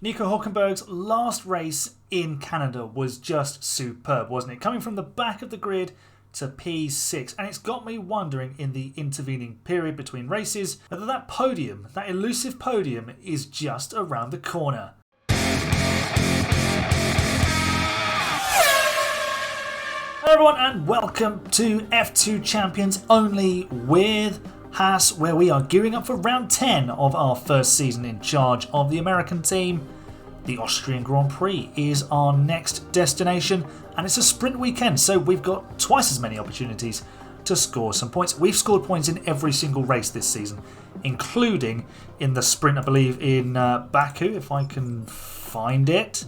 Nico Hülkenberg's last race in Canada was just superb, wasn't it? Coming from the back of the grid to P6, and it's got me wondering in the intervening period between races whether that podium, that elusive podium, is just around the corner. Hello everyone and welcome to F2 Champions Only with Haas, where we are gearing up for round 10 of our first season in charge of the American team. The Austrian Grand Prix is our next destination, and it's a sprint weekend, so we've got twice as many opportunities to score some points. We've scored points in every single race this season, including in the sprint, I believe, in Baku, if I can find it.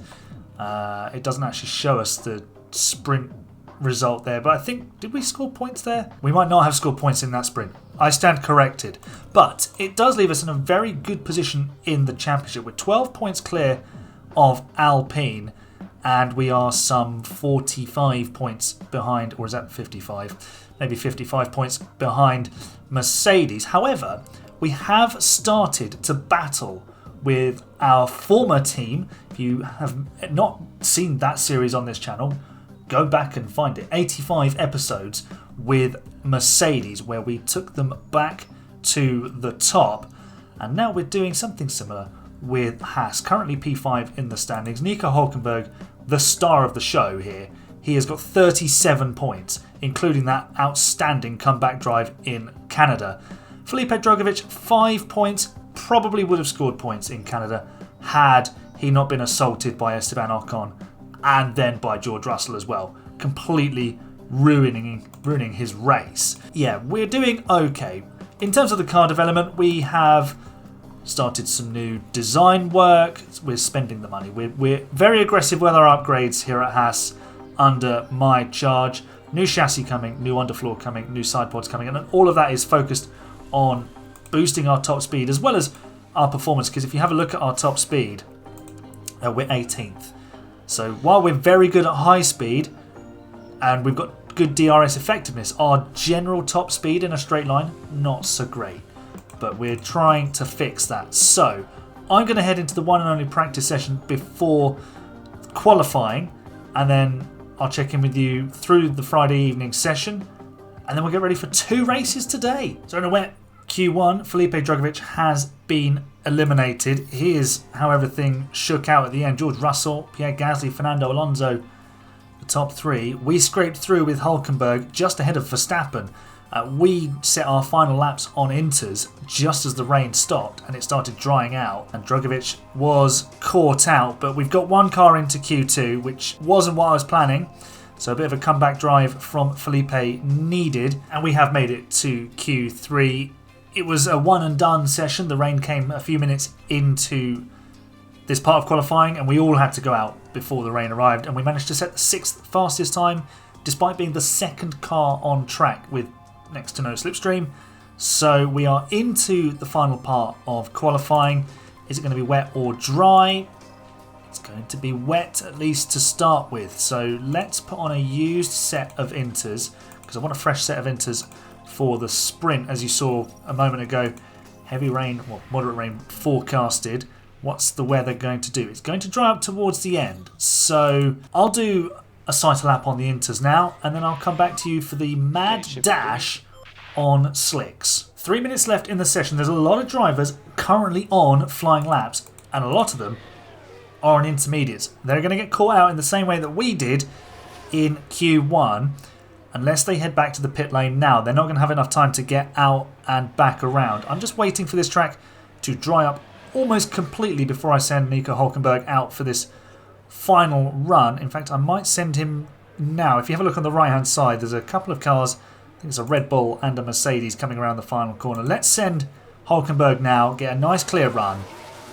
It doesn't actually show us the sprint result there, but I think, did we score points there? We might not have scored points in that sprint. I stand corrected. But it does leave us in a very good position in the championship. We're 12 points clear of Alpine, and we are some 45 points behind, or is that 55? Maybe 55 points behind Mercedes. However, we have started to battle with our former team. If you have not seen that series on this channel, go back and find it. 85 episodes with Mercedes, where we took them back to the top. And now we're doing something similar with Haas. Currently P5 in the standings. Nico Hülkenberg, the star of the show here. He has got 37 points, including that outstanding comeback drive in Canada. Felipe Drugovich, 5 points. Probably would have scored points in Canada had he not been assaulted by Esteban Ocon and then by George Russell as well, completely ruining his race. Yeah, we're doing okay. In terms of the car development, we have started some new design work. We're spending the money. We're very aggressive with our upgrades here at Haas under my charge. New chassis coming, new underfloor coming, new side pods coming, and all of that is focused on boosting our top speed as well as our performance, because if you have a look at our top speed, we're 18th. So while we're very good at high speed and we've got good DRS effectiveness, our general top speed in a straight line, not so great. But we're trying to fix that. So I'm going to head into the one and only practice session before qualifying, and then I'll check in with you through the Friday evening session, and then we'll get ready for 2 races today. So in a wet Q1, Felipe Drugovich has been eliminated. Here's how everything shook out at the end. George Russell, Pierre Gasly, Fernando Alonso, the top 3. We scraped through with Hülkenberg just ahead of Verstappen. We set our final laps on inters just as the rain stopped and it started drying out, and Drugovich was caught out. But we've got one car into Q2, which wasn't what I was planning. So a bit of a comeback drive from Felipe needed, and we have made it to Q3. It was a one and done session. The rain came a few minutes into this part of qualifying and we all had to go out before the rain arrived, and we managed to set the 6th fastest time despite being the second car on track with next to no slipstream. So we are into the final part of qualifying. Is it going to be wet or dry? It's going to be wet, at least to start with. So let's put on a used set of inters, because I want a fresh set of inters for the sprint. As you saw a moment ago, heavy rain, well, moderate rain forecasted. What's the weather going to do? It's going to dry up towards the end. So I'll do a cycle lap on the inters now, and then I'll come back to you for the mad dash on slicks. 3 minutes left in the session. There's a lot of drivers currently on flying laps, and a lot of them are on intermediates. They're going to get caught out in the same way that we did in Q1. Unless they head back to the pit lane now, they're not going to have enough time to get out and back around. I'm just waiting for this track to dry up almost completely before I send Nico Hülkenberg out for this final run. In fact, I might send him now. If you have a look on the right hand side, there's a couple of cars. I think it's a Red Bull and a Mercedes coming around the final corner. Let's send Hülkenberg now, get a nice clear run,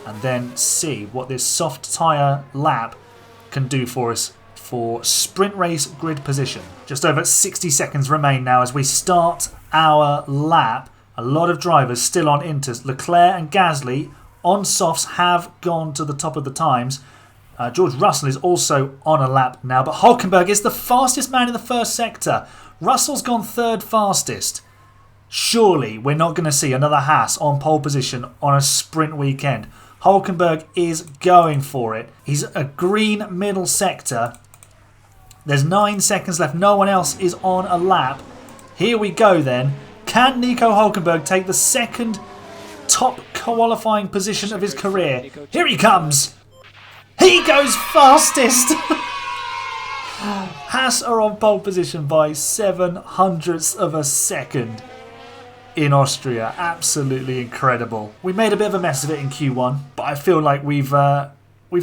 and then see what this soft tyre lap can do for us for sprint race grid position. Just over 60 seconds remain now as we start our lap. A lot of drivers still on inters. Leclerc and Gasly on softs have gone to the top of the times. George Russell is also on a lap now, but Hülkenberg is the fastest man in the first sector. Russell's gone 3rd fastest. Surely we're not going to see another Haas on pole position on a sprint weekend. Hulkenberg is going for it. He's a green middle sector. There's 9 seconds left. No one else is on a lap. Here we go then. Can Nico Hulkenberg take the second top qualifying position of his career? Here he comes. He goes fastest. Haas are on pole position by 7/100ths of a second in Austria. Absolutely incredible. We made a bit of a mess of it in Q1, but I feel like we've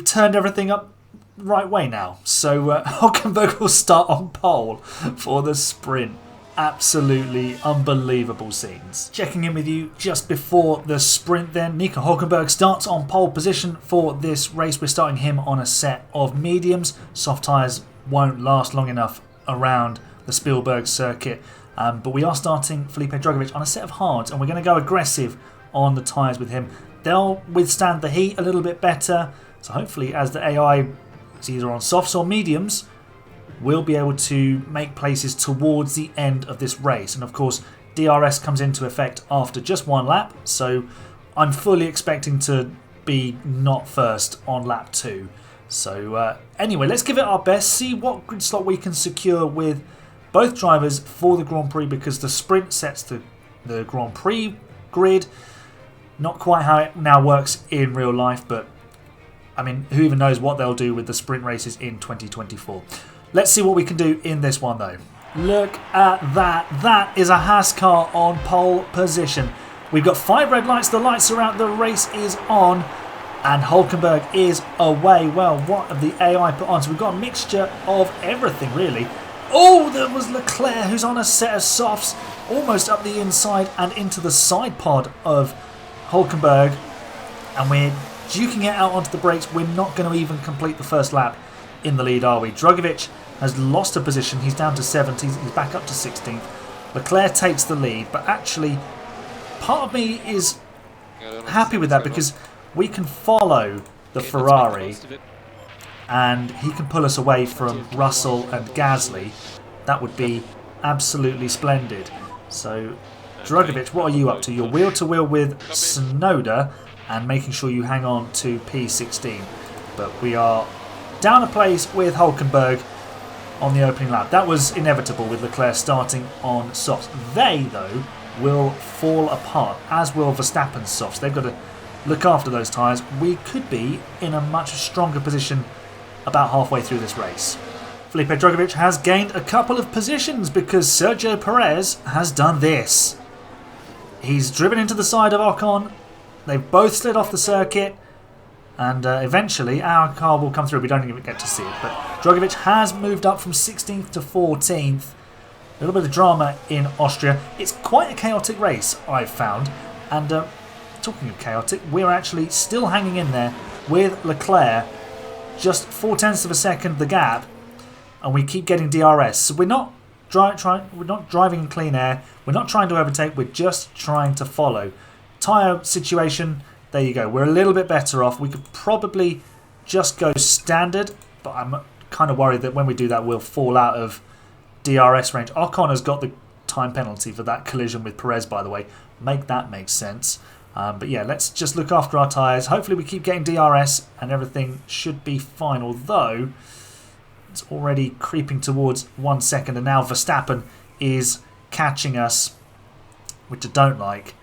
turned everything up the right way now. So Hulkenberg will start on pole for the sprint. Absolutely unbelievable scenes. Checking in with you just before the sprint then. Nico Hulkenberg starts on pole position for this race. We're starting him on a set of mediums. Soft tyres won't last long enough around the Spielberg circuit. But we are starting Felipe Drugovich on a set of hards, and we're going to go aggressive on the tyres with him. They'll withstand the heat a little bit better. So hopefully as the AI is either on softs or mediums, we'll be able to make places towards the end of this race. And of course, DRS comes into effect after just 1 lap, so I'm fully expecting to be not first on lap 2. So anyway, let's give it our best, see what grid slot we can secure with both drivers for the Grand Prix, because the sprint sets the Grand Prix grid. Not quite how it now works in real life, but I mean, who even knows what they'll do with the sprint races in 2024. Let's see what we can do in this one though. Look at that. That is a Haas car on pole position. We've got 5 red lights. The lights are out. The race is on. And Hulkenberg is away. Well, what have the AI put on? So we've got a mixture of everything really. Oh, there was Leclerc who's on a set of softs. Almost up the inside and into the side pod of Hulkenberg. And we're duking it out onto the brakes. We're not going to even complete the first lap in the lead, are we? Drugovich has lost a position. He's down to 7th. He's back up to 16th. Leclerc takes the lead, but actually part of me is happy with that because we can follow the Ferrari and he can pull us away from Russell and Gasly. That would be absolutely splendid. So Drugovich, what are you up to? You're wheel to wheel with Tsunoda and making sure you hang on to P16. But we are down a place with Hulkenberg on the opening lap. That was inevitable with Leclerc starting on softs. They, though, will fall apart, as will Verstappen's softs. They've got to look after those tyres. We could be in a much stronger position about halfway through this race. Felipe Drugovich has gained a couple of positions because Sergio Perez has done this. He's driven into the side of Ocon. They've both slid off the circuit. And eventually our car will come through. We don't even get to see it. But Drugovich has moved up from 16th to 14th. A little bit of drama in Austria. It's quite a chaotic race, I've found. And talking of chaotic, we're actually still hanging in there with Leclerc. Just 0.4 of a second the gap. And we keep getting DRS. So we're not driving in clean air. We're not trying to overtake. We're just trying to follow. Tyre situation. There you go. We're a little bit better off. We could probably just go standard, but I'm kind of worried that when we do that, we'll fall out of DRS range. Ocon has got the time penalty for that collision with Perez, by the way. Make that make sense. But yeah, let's just look after our tyres. Hopefully we keep getting DRS and everything should be fine, although it's already creeping towards 1 second, and now Verstappen is catching us, which I don't like.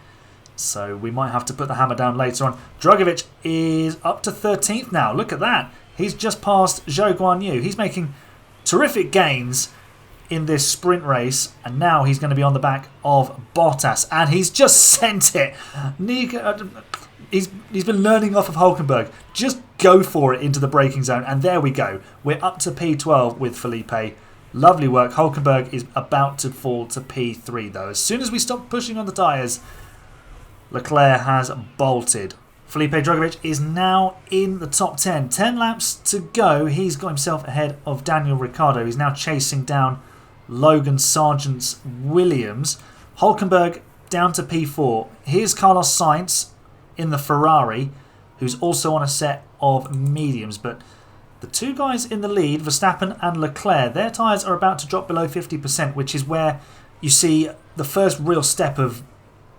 So we might have to put the hammer down later on. Drugovich is up to 13th now. Look at that. He's just passed Zhou Guanyu. He's making terrific gains in this sprint race. And now he's going to be on the back of Bottas. And he's just sent it. He's been learning off of Hulkenberg. Just go for it into the braking zone. And there we go. We're up to P12 with Felipe. Lovely work. Hulkenberg is about to fall to P3 though. As soon as we stop pushing on the tyres, Leclerc has bolted. Felipe Drugovich is now in the top 10. 10 laps to go. He's got himself ahead of Daniel Ricciardo. He's now chasing down Logan Sargent's Williams. Hulkenberg down to P4. Here's Carlos Sainz in the Ferrari, who's also on a set of mediums. But the two guys in the lead, Verstappen and Leclerc, their tyres are about to drop below 50%, which is where you see the first real step of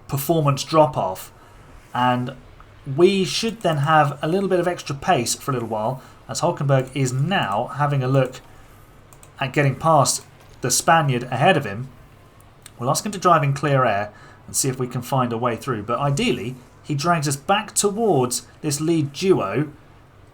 performance drop-off. And we should then have a little bit of extra pace for a little while, as Hulkenberg is now having a look at getting past the Spaniard ahead of him. We'll ask him to drive in clear air and see if we can find a way through. But ideally, he drags us back towards this lead duo,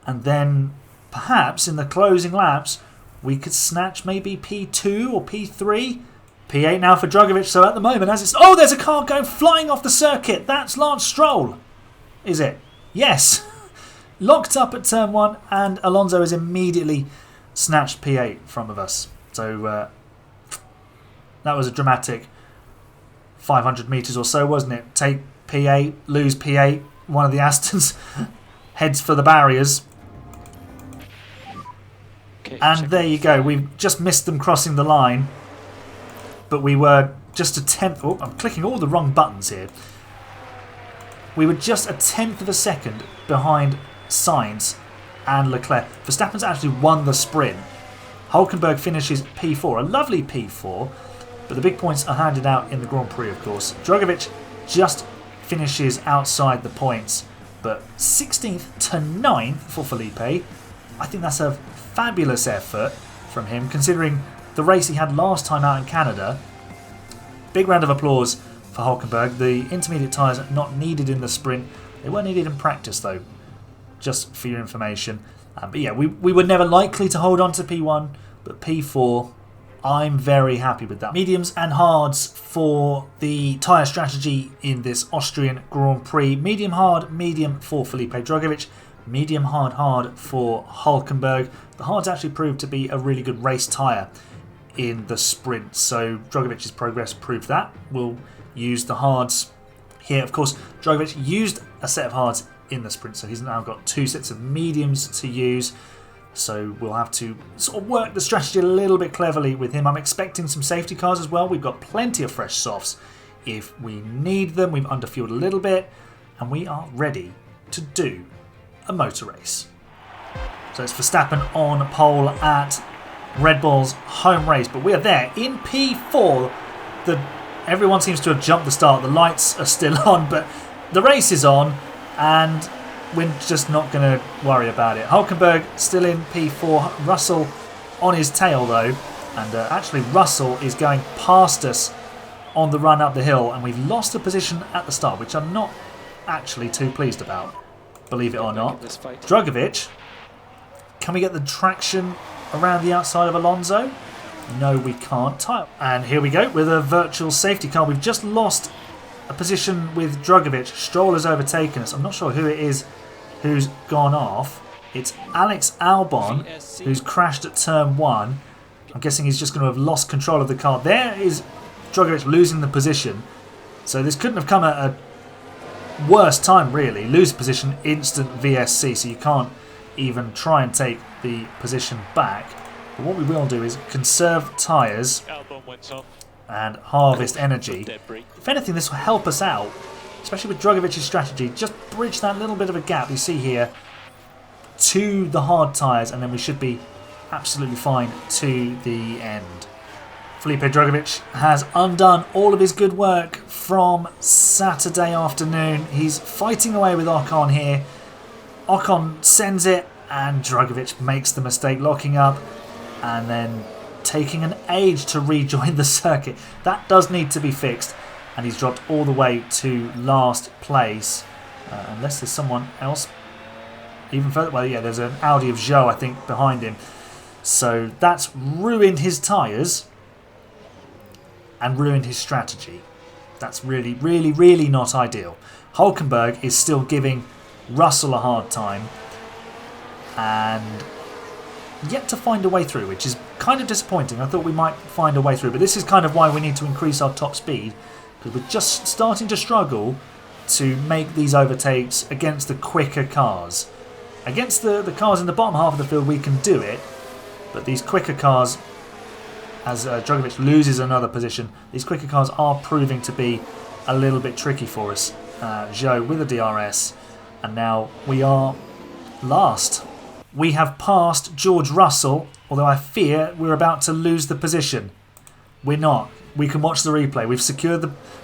and then perhaps in the closing laps we could snatch maybe P2 or P3. P8 now for Drugovich. So at the moment, as it's... Oh, there's a car going flying off the circuit. That's Lance Stroll. Is it? Yes. Locked up at turn 1, and Alonso has immediately snatched P8 from us. So that was a dramatic 500 metres or so, wasn't it? Take P8, lose P8. One of the Astons heads for the barriers. Okay, and there you go. We've just missed them crossing the line. But we were just a tenth... Oh, I'm clicking all the wrong buttons here. We were just a tenth of a second behind Sainz and Leclerc. Verstappen's actually won the sprint. Hulkenberg finishes P4, a lovely P4, but the big points are handed out in the Grand Prix, of course. Drugovich just finishes outside the points, but 16th to 9th for Felipe. I think that's a fabulous effort from him, considering the race he had last time out in Canada. Big round of applause for Hulkenberg. The intermediate tyres are not needed in the sprint. They were needed in practice, though, just for your information. But yeah, we were never likely to hold on to P1, but P4, I'm very happy with that. Mediums and hards for the tyre strategy in this Austrian Grand Prix. Medium hard, medium for Felipe Drugovich. Medium hard, hard for Hulkenberg. The hards actually proved to be a really good race tyre in the sprint, so Drugovich's progress proved that. We'll use the hards here. Of course, Drugovich used a set of hards in the sprint, so he's now got 2 sets of mediums to use. So we'll have to sort of work the strategy a little bit cleverly with him. I'm expecting some safety cars as well. We've got plenty of fresh softs if we need them. We've underfueled a little bit, and we are ready to do a motor race. So it's Verstappen on pole at Red Bull's home race, but we are there in P4. Everyone seems to have jumped the start. The lights are still on, but the race is on, and we're just not going to worry about it. Hulkenberg still in P4. Russell on his tail, though, and actually Russell is going past us on the run up the hill, and we've lost a position at the start, which I'm not actually too pleased about, believe it or not. Drugovich, can we get the traction around the outside of Alonso? No, we can't. And here we go with a virtual safety car. We've just lost a position with Drugovich. Stroll has overtaken us. I'm not sure who it is who's gone off. It's Alex Albon who's crashed at turn 1. I'm guessing he's just going to have lost control of the car. There is Drugovich losing the position. So this couldn't have come at a worse time, really. Lose position, instant VSC, so you can't even try and take the position back. But what we will do is conserve tyres and harvest energy. If anything, this will help us out, especially with Drugovich's strategy. Just bridge that little bit of a gap you see here to the hard tyres, and then we should be absolutely fine to the end. Felipe Drugovich has undone all of his good work from Saturday afternoon. He's fighting away with Ocon here. Ocon sends it, and Drugovich makes the mistake locking up and then taking an age to rejoin the circuit. That does need to be fixed, and he's dropped all the way to last place. Unless there's someone else even further. Well, yeah, there's an Audi of Zhou, I think, behind him. So that's ruined his tyres and ruined his strategy. That's really, really, really not ideal. Hulkenberg is still giving Russell a hard time and yet to find a way through, which is kind of disappointing. I thought we might find a way through, but this is kind of why we need to increase our top speed, because we're just starting to struggle to make these overtakes against the quicker cars. Against the cars in the bottom half of the field we can do it, but these quicker cars, as Drugovich loses another position, these quicker cars are proving to be a little bit tricky for us. Zhou with a DRS, and now we are last. We have passed George Russell, although I fear we're about to lose the position. We're not. We can watch the replay. We've secured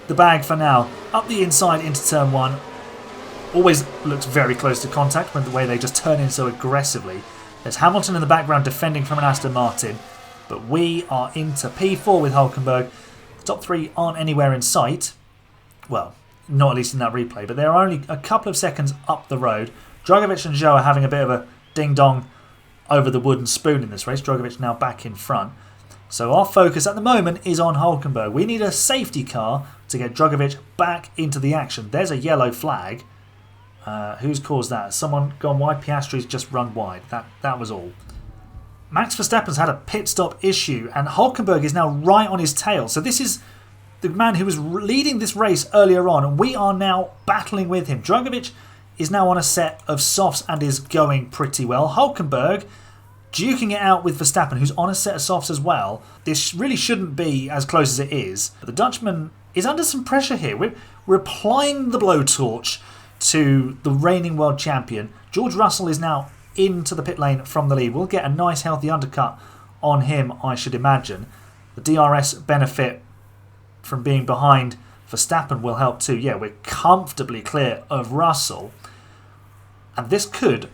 the bag for now. Up the inside into turn 1. always looks very close to contact when the way they just turn in so aggressively. There's Hamilton in the background defending from an Aston Martin, but we are into P4 with Hulkenberg. The top three aren't anywhere in sight. Well, not at least in that replay, but they're only a couple of seconds up the road. Drugovich and Zhou are having a bit of a ding-dong over the wooden spoon in this race. Drugovich now back in front. So our focus at the moment is on Hulkenberg. We need a safety car to get Drugovich back into the action. There's a yellow flag. Who's caused that? Someone gone wide? Piastri's just run wide. That was all. Max Verstappen's had a pit stop issue and Hulkenberg is now right on his tail. So this is the man who was leading this race earlier on, and we are now battling with him. Drugovich is now on a set of softs and is going pretty well. Hulkenberg duking it out with Verstappen, who's on a set of softs as well. This really shouldn't be as close as it is. But the Dutchman is under some pressure here. We're applying the blowtorch to the reigning world champion. George Russell is now into the pit lane from the lead. We'll get a nice healthy undercut on him, I should imagine. The DRS benefit from being behind Verstappen will help too. Yeah, we're comfortably clear of Russell. And this could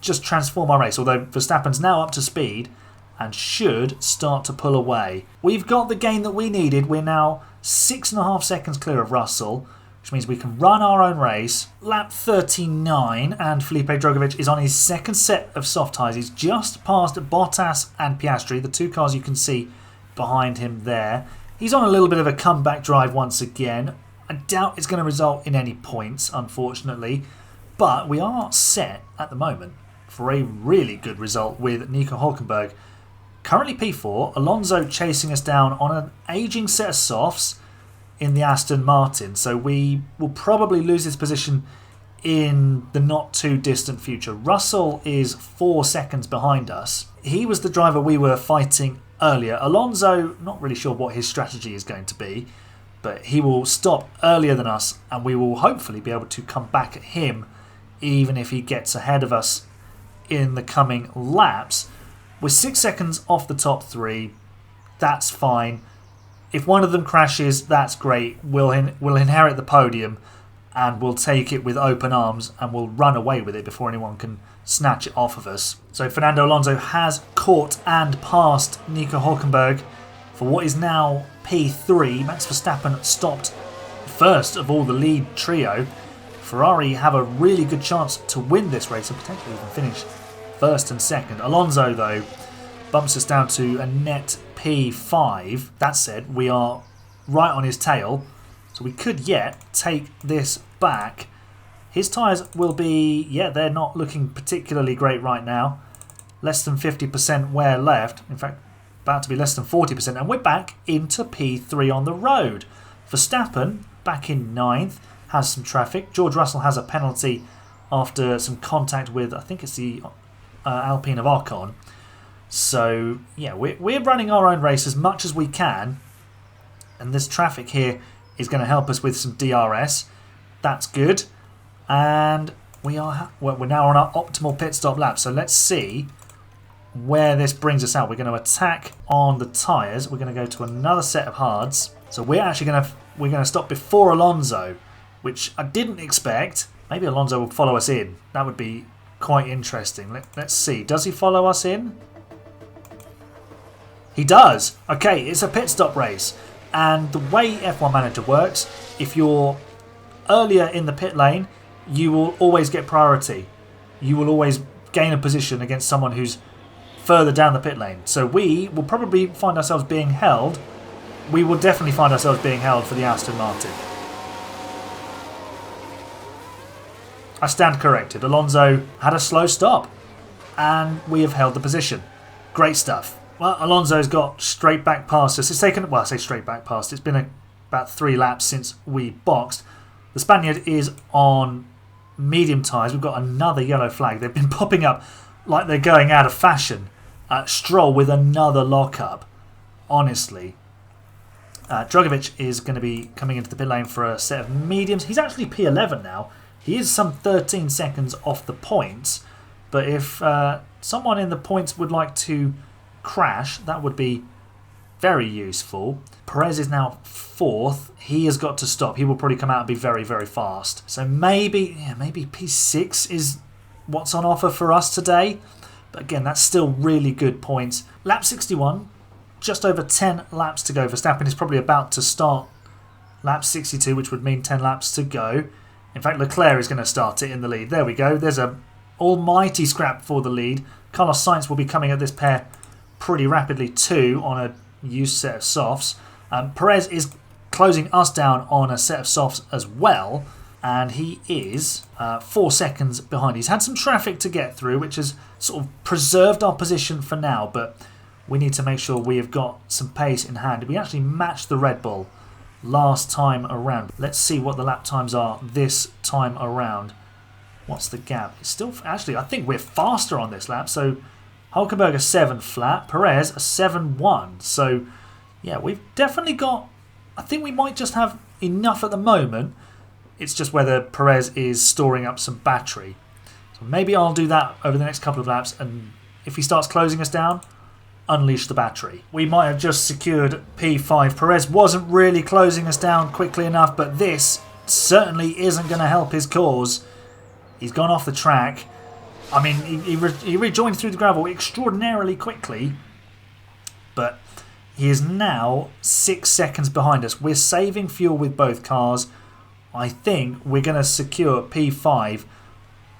just transform our race, although Verstappen's now up to speed and should start to pull away. We've got the gain that we needed. We're now 6.5 seconds clear of Russell, which means we can run our own race. Lap 39, and Felipe Drugovich is on his second set of soft tyres. He's just passed Bottas and Piastri, the two cars you can see behind him there. He's on a little bit of a comeback drive once again. I doubt it's going to result in any points, unfortunately. But we are set at the moment for a really good result with Nico Hulkenberg. Currently P4, Alonso chasing us down on an aging set of softs in the Aston Martin. So we will probably lose this position in the not too distant future. Russell is 4 seconds behind us. He was the driver we were fighting earlier. Alonso, not really sure what his strategy is going to be, but he will stop earlier than us and we will hopefully be able to come back at him even if he gets ahead of us in the coming laps. We're 6 seconds off the top three. That's fine. If one of them crashes, that's great. We'll inherit the podium and we'll take it with open arms and we'll run away with it before anyone can snatch it off of us. So Fernando Alonso has caught and passed Nico Hulkenberg for what is now P3. Max Verstappen stopped first of all the lead trio. Ferrari have a really good chance to win this race and potentially even finish first and second. Alonso, though, bumps us down to a net P5. That said, we are right on his tail, so we could yet take this back. His tyres will be, yeah, they're not looking particularly great right now. Less than 50% wear left. In fact, about to be less than 40%. And we're back into P3 on the road. Verstappen, back in 9th, has some traffic. George Russell has a penalty after some contact with, I think it's the Alpine of Ocon. So, yeah, we're running our own race as much as we can. And this traffic here is going to help us with some DRS. That's good. And we're now on our optimal pit stop lap. So let's see where this brings us out. We're going to attack on the tyres. We're going to go to another set of hards. So we're actually going to stop before Alonso, which I didn't expect. Maybe Alonso will follow us in. That would be quite interesting. Let's see. Does he follow us in? He does. Okay, it's a pit stop race. And the way F1 Manager works, if you're earlier in the pit lane, you will always get priority. You will always gain a position against someone who's further down the pit lane. So we will probably find ourselves being held. We will definitely find ourselves being held for the Aston Martin. I stand corrected. Alonso had a slow stop and we have held the position. Great stuff. Well, Alonso's got straight back past us. It's taken, well, I say straight back past. It's been about 3 laps since we boxed. The Spaniard is on medium tyres. We've got another yellow flag. They've been popping up like they're going out of fashion. Stroll with another lockup. Honestly. Drugovich is going to be coming into the pit lane for a set of mediums. He's actually P11 now. He is some 13 seconds off the points. But if someone in the points would like to crash, that would be very useful. Perez is now 4th. He has got to stop. He will probably come out and be very, very fast. So maybe P6 is what's on offer for us today. But again, that's still really good points. Lap 61, just over 10 laps to go. Verstappen is probably about to start lap 62, which would mean 10 laps to go. In fact, Leclerc is going to start it in the lead. There we go. There's a almighty scrap for the lead. Carlos Sainz will be coming at this pair pretty rapidly too on a used set of softs. Perez is closing us down on a set of softs as well, and he is 4 seconds behind. He's had some traffic to get through, which has sort of preserved our position for now, but we need to make sure we have got some pace in hand. We actually matched the Red Bull last time around. Let's see what the lap times are this time around. What's the gap? It's still, actually, I think we're faster on this lap. So Hulkenberg a 7 flat, Perez a 7.1. So yeah, we've definitely got, I think we might just have enough at the moment. It's just whether Perez is storing up some battery. So maybe I'll do that over the next couple of laps, and if he starts closing us down, unleash the battery. We might have just secured P5. Perez wasn't really closing us down quickly enough, but this certainly isn't going to help his cause. He's gone off the track. I mean, he rejoined through the gravel extraordinarily quickly, but he is now 6 seconds behind us. We're saving fuel with both cars. I think we're going to secure P5.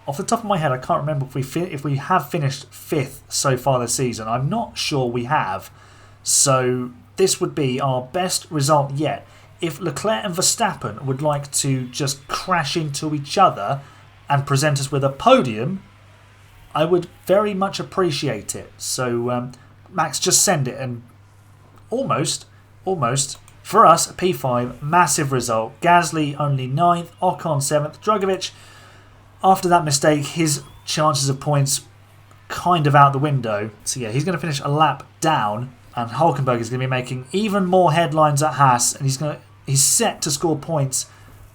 Off the top of my head, I can't remember if we have finished 5th so far this season. I'm not sure we have. So this would be our best result yet. If Leclerc and Verstappen would like to just crash into each other and present us with a podium, I would very much appreciate it. So Max, just send it, and almost for us, P5, massive result. Gasly only 9th, Ocon 7th, Drugovich, after that mistake, his chances of points kind of out the window. So yeah, he's going to finish a lap down, and Hulkenberg is going to be making even more headlines at Haas, and he's set to score points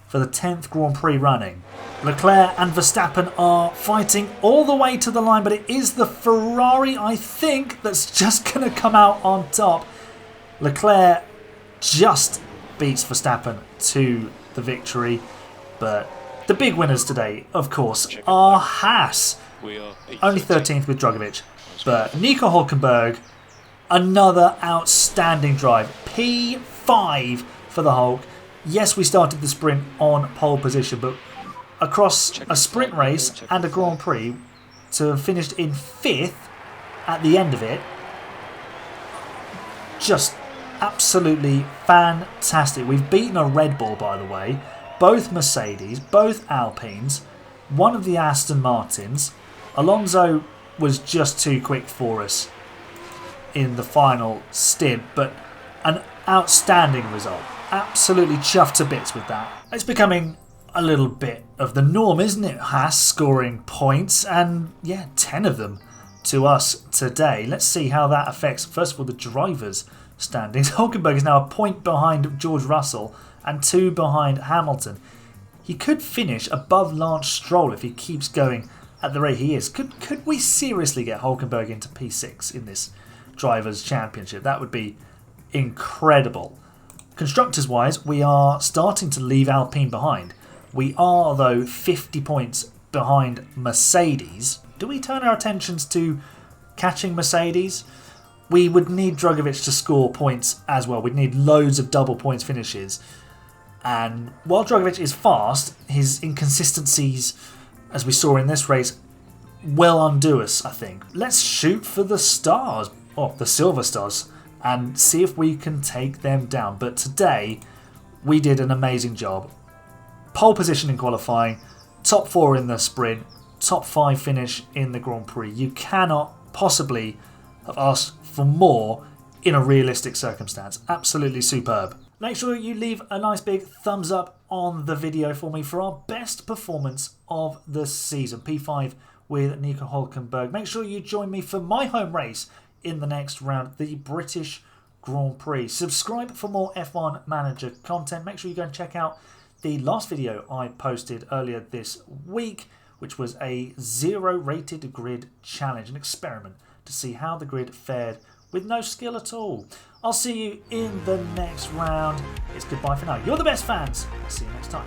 for the 10th Grand Prix running. Leclerc and Verstappen are fighting all the way to the line, but it is the Ferrari, I think, that's just going to come out on top. Leclerc just beats Verstappen to the victory, but the big winners today, of course, are Haas. Only 13th with Drugovich, but Nico Hulkenberg, another outstanding drive. P5 for the Hulk. Yes, we started the sprint on pole position, but across a sprint race and a Grand Prix, to have finished in 5th at the end of it, just absolutely fantastic. We've beaten a Red Bull, by the way, both Mercedes, both Alpines, one of the Aston Martins. Alonso was just too quick for us in the final stint, but an outstanding result. Absolutely chuffed to bits with that. It's becoming a little bit of the norm, isn't it? Haas scoring points, and yeah, 10 of them to us today. Let's see how that affects, first of all, the drivers' standings. Hulkenberg is now a point behind George Russell and 2 behind Hamilton. He could finish above Lance Stroll if he keeps going at the rate he is. Could we seriously get Hulkenberg into P6 in this Drivers' Championship? That would be incredible. Constructors wise, we are starting to leave Alpine behind. We are, though, 50 points behind Mercedes. Do we turn our attentions to catching Mercedes? We would need Drugovich to score points as well. We'd need loads of double points finishes. And while Drugovich is fast, his inconsistencies, as we saw in this race, will undo us, I think. Let's shoot for the stars, or the silver stars, and see if we can take them down. But today, we did an amazing job. Pole position in qualifying, top 4 in the sprint, top 5 finish in the Grand Prix. You cannot possibly have asked for more in a realistic circumstance. Absolutely superb. Make sure you leave a nice big thumbs up on the video for me for our best performance of the season. P5 with Nico Hulkenberg. Make sure you join me for my home race in the next round, the British Grand Prix. Subscribe for more F1 Manager content. Make sure you go and check out the last video I posted earlier this week, which was a 0 rated grid challenge, an experiment to see how the grid fared with no skill at all. I'll see you in the next round. It's goodbye for now. You're the best fans. See you next time.